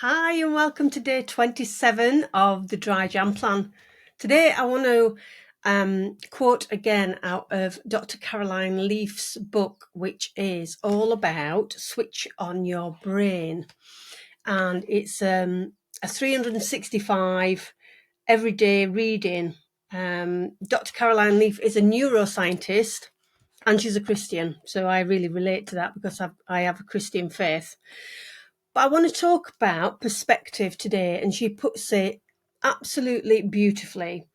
Hi and welcome to day 27 of the Dry Jam Plan. Today I want to quote again out of Dr. Caroline Leaf's book, which is all about switch on your brain. And it's a 365 everyday reading. Dr. Caroline Leaf is a neuroscientist and she's a Christian. So I really relate to that because I have a Christian faith. But I want to talk about perspective today, and she puts it absolutely beautifully.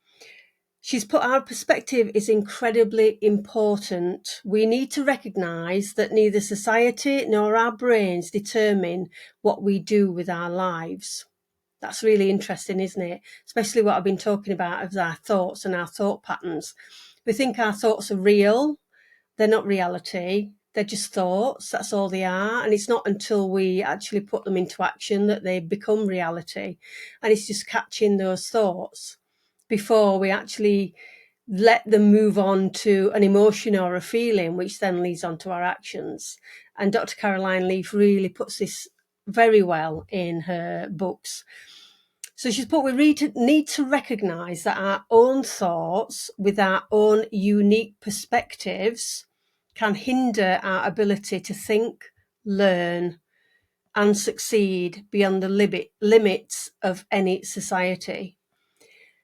She's put our perspective is incredibly important. We need to recognise that neither society nor our brains determine what we do with our lives. That's really interesting, isn't it? Especially what I've been talking about of our thoughts and our thought patterns. We think our thoughts are real. They're not reality. They're just thoughts. That's all they are. And it's not until we actually put them into action that they become reality. And it's just catching those thoughts before we actually let them move on to an emotion or a feeling, which then leads on to our actions. And Dr. Caroline Leaf really puts this very well in her books. So she's put, we need to recognise that our own thoughts with our own unique perspectives can hinder our ability to think, learn, and succeed beyond the limits of any society.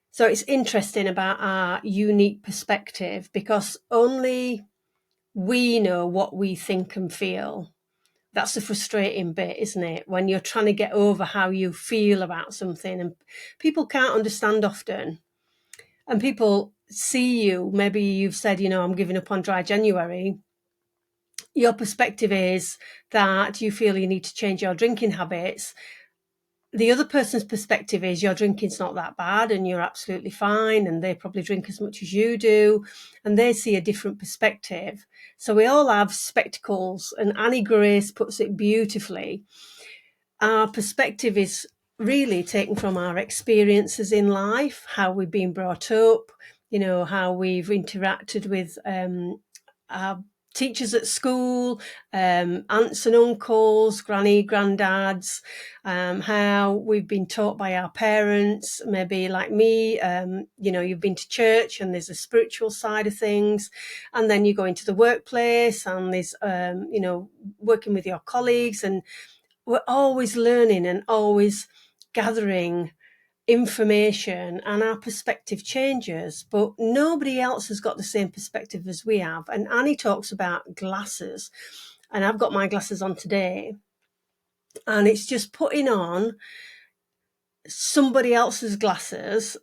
So it's interesting about our unique perspective because only we know what we think and feel. That's the frustrating bit, isn't it? When you're trying to get over how you feel about something and people can't understand often. And people see you, maybe you've said, I'm giving up on dry January. Your perspective is that you feel you need to change your drinking habits. The other person's perspective is your drinking's not that bad and you're absolutely fine and they probably drink as much as you do and they see a different perspective. So we all have spectacles, and Annie Grace puts it beautifully. Our perspective is really taken from our experiences in life, how we've been brought up, how we've interacted with our teachers at school, aunts and uncles, granddads, how we've been taught by our parents, maybe like me, you've been to church and there's a spiritual side of things. And then you go into the workplace and there's, working with your colleagues, and we're always learning and always gathering information, and our perspective changes, but nobody else has got the same perspective as we have. And Annie talks about glasses, and I've got my glasses on today, and it's just putting on somebody else's glasses.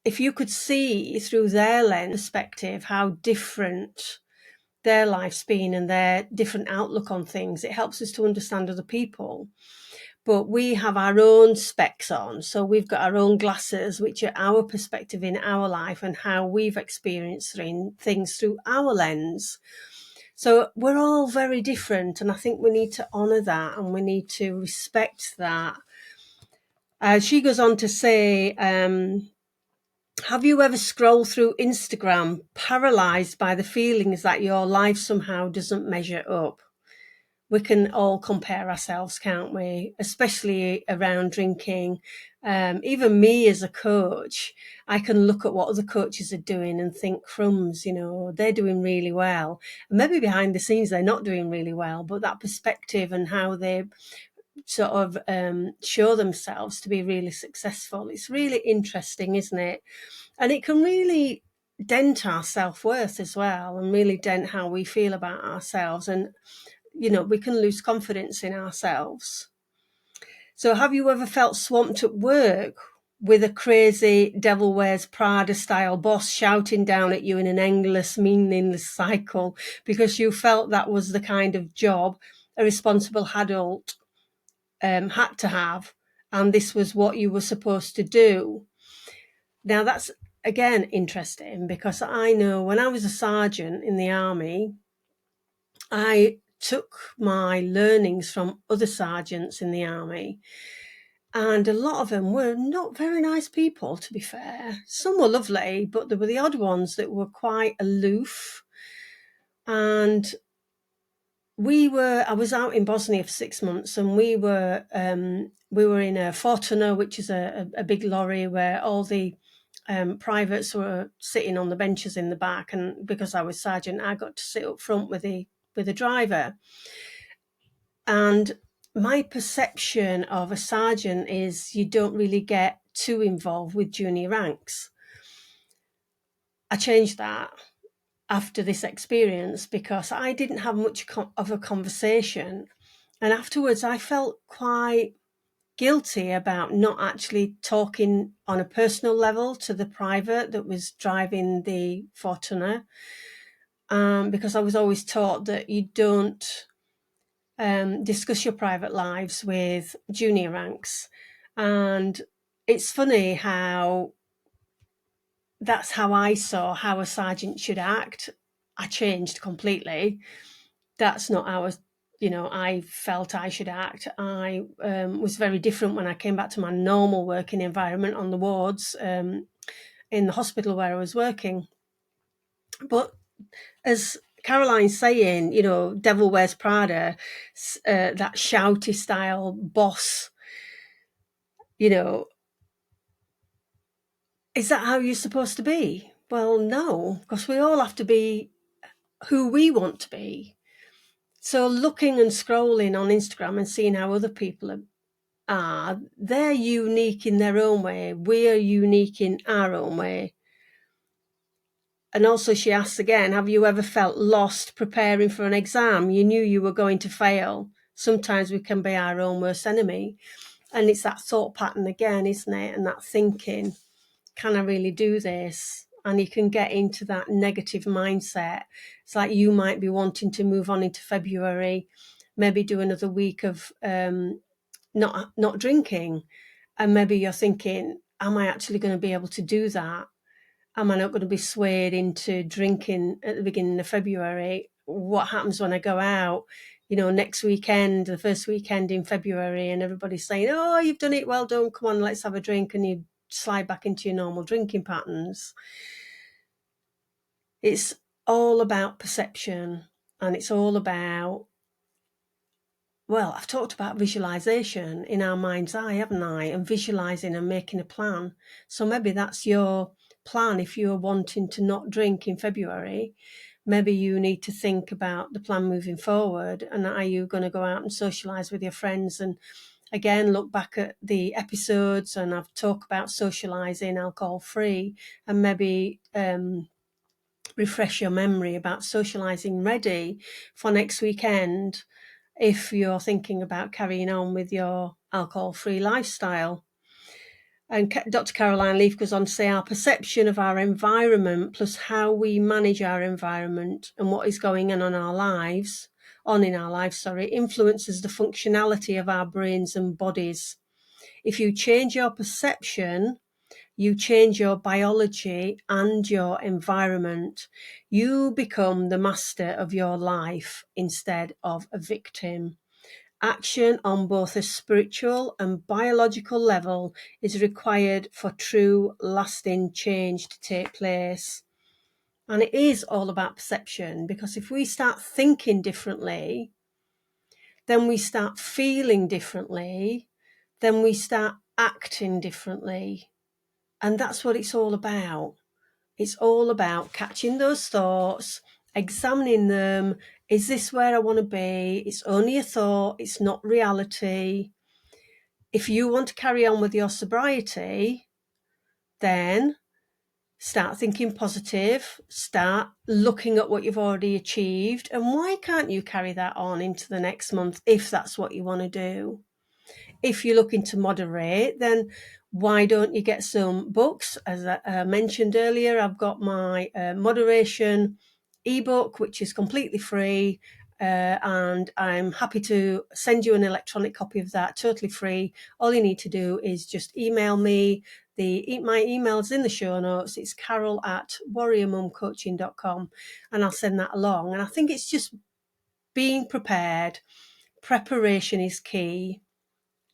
If you could see through their lens perspective how different their life's been and their different outlook on things, it helps us to understand other people. But we have our own specs on. So we've got our own glasses, which are our perspective in our life and how we've experienced things through our lens. So we're all very different. And I think we need to honour that and we need to respect that. She goes on to say, have you ever scrolled through Instagram paralysed by the feelings that your life somehow doesn't measure up? We can all compare ourselves, can't we? Especially around drinking. Even me as a coach, I can look at what other coaches are doing and think, crumbs, they're doing really well. And maybe behind the scenes, they're not doing really well, but that perspective and how they sort of show themselves to be really successful, it's really interesting, isn't it? And it can really dent our self-worth as well, and really dent how we feel about ourselves. And we can lose confidence in ourselves. So have you ever felt swamped at work with a crazy Devil Wears Prada style boss shouting down at you in an endless, meaningless cycle because you felt that was the kind of job a responsible adult had to have, and this was what you were supposed to do? Now that's, again, interesting because I know when I was a sergeant in the army, I took my learnings from other sergeants in the army, and a lot of them were not very nice people, to be fair. Some were lovely, but there were the odd ones that were quite aloof. And I was out in Bosnia for 6 months, and we were we were in a Fortuner, which is a big lorry where all the privates were sitting on the benches in the back, and because I was sergeant, I got to sit up front with the driver. And my perception of a sergeant is you don't really get too involved with junior ranks. I changed that after this experience because I didn't have much of a conversation, and afterwards I felt quite guilty about not actually talking on a personal level to the private that was driving the Fortuner, because I was always taught that you don't discuss your private lives with junior ranks. And it's funny how that's how I saw how a sergeant should act. I changed completely. That's not how I felt I should act. I was very different when I came back to my normal working environment on the wards in the hospital where I was working. But as Caroline's saying, Devil Wears Prada, that shouty style boss, is that how you're supposed to be? Well, no, because we all have to be who we want to be. So looking and scrolling on Instagram and seeing how other people are, they're unique in their own way. We're unique in our own way. And also she asks again, have you ever felt lost preparing for an exam? You knew you were going to fail. Sometimes we can be our own worst enemy. And it's that thought pattern again, isn't it? And that thinking, can I really do this? And you can get into that negative mindset. It's like you might be wanting to move on into February, maybe do another week of not drinking. And maybe you're thinking, am I actually going to be able to do that? Am I not going to be swayed into drinking at the beginning of February? What happens when I go out, next weekend, the first weekend in February, and everybody's saying, oh, you've done it, well done, come on, let's have a drink, and you slide back into your normal drinking patterns. It's all about perception, and it's all about, well, I've talked about visualization in our mind's eye, haven't I? And visualizing and making a plan. So maybe that's your plan. If you're wanting to not drink in February, maybe you need to think about the plan moving forward. And are you going to go out and socialize with your friends? And again, look back at the episodes, and I've talked about socializing alcohol free, and maybe refresh your memory about socializing ready for next weekend if you're thinking about carrying on with your alcohol-free lifestyle. And Dr. Caroline Leaf goes on to say, our perception of our environment plus how we manage our environment and what is going on in our lives, influences the functionality of our brains and bodies. If you change your perception, you change your biology and your environment. You become the master of your life instead of a victim. Action on both a spiritual and biological level is required for true, lasting change to take place. And it is all about perception, because if we start thinking differently, then we start feeling differently, then we start acting differently. And that's what it's all about. It's all about catching those thoughts, examining them. Is this where I want to be? It's only a thought. It's not reality. If you want to carry on with your sobriety, then start thinking positive, start looking at what you've already achieved. And why can't you carry that on into the next month if that's what you want to do? If you're looking to moderate, then why don't you get some books? As I mentioned earlier, I've got my moderation ebook, which is completely free, and I'm happy to send you an electronic copy of that, totally free. All you need to do is just email me. My email's in the show notes. It's carol@warriormumcoaching.com, and I'll send that along. And I think it's just being prepared. Preparation is key.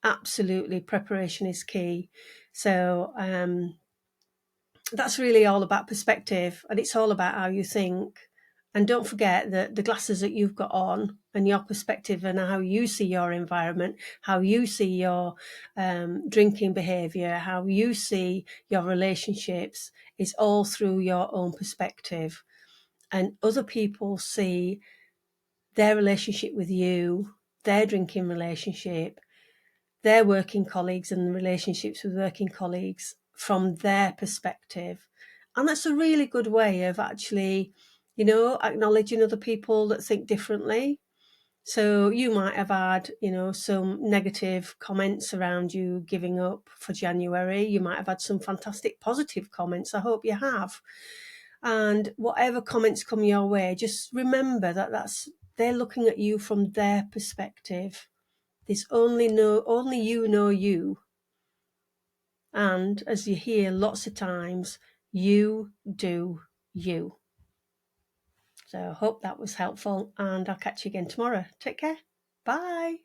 Absolutely, preparation is key. So that's really all about perspective, and it's all about how you think. And don't forget that the glasses that you've got on and your perspective and how you see your environment, how you see your drinking behaviour, how you see your relationships is all through your own perspective. And other people see their relationship with you, their drinking relationship, their working colleagues and relationships with working colleagues from their perspective. And that's a really good way of actually, acknowledging other people that think differently. So you might have had, some negative comments around you giving up for January. You might have had some fantastic positive comments. I hope you have. And whatever comments come your way, just remember that they're looking at you from their perspective. There's only you know you. And as you hear lots of times, you do you. So I hope that was helpful, and I'll catch you again tomorrow. Take care. Bye.